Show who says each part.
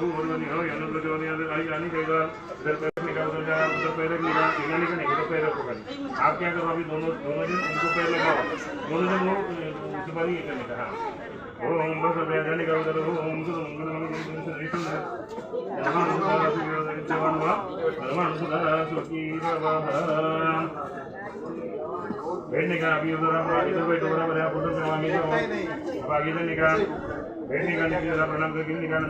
Speaker 1: भूर्वनि हो यनु प्रचोदयात् आई आनी कहेगा इधर पैर निकाल उधर जा उधर पैर निकाल इधर निकाल नहीं उधर पैर रखो आप क्या करो अभी दोनों जन उनको पैर लगाओ दोनों जन वो उसके बाद ये करने का हाँ ओम बस पैर निकाल उधर ओम सुर मंगल मंगल ऋषि नमः जवानुवा नमः सुधा सुखी बैठने का अभी उधर हम इधर बैठो बराबर आप उधर से आगे जाओ अब आगे इधर निकाल बैठने का निकाल प्रणाम करके निकाल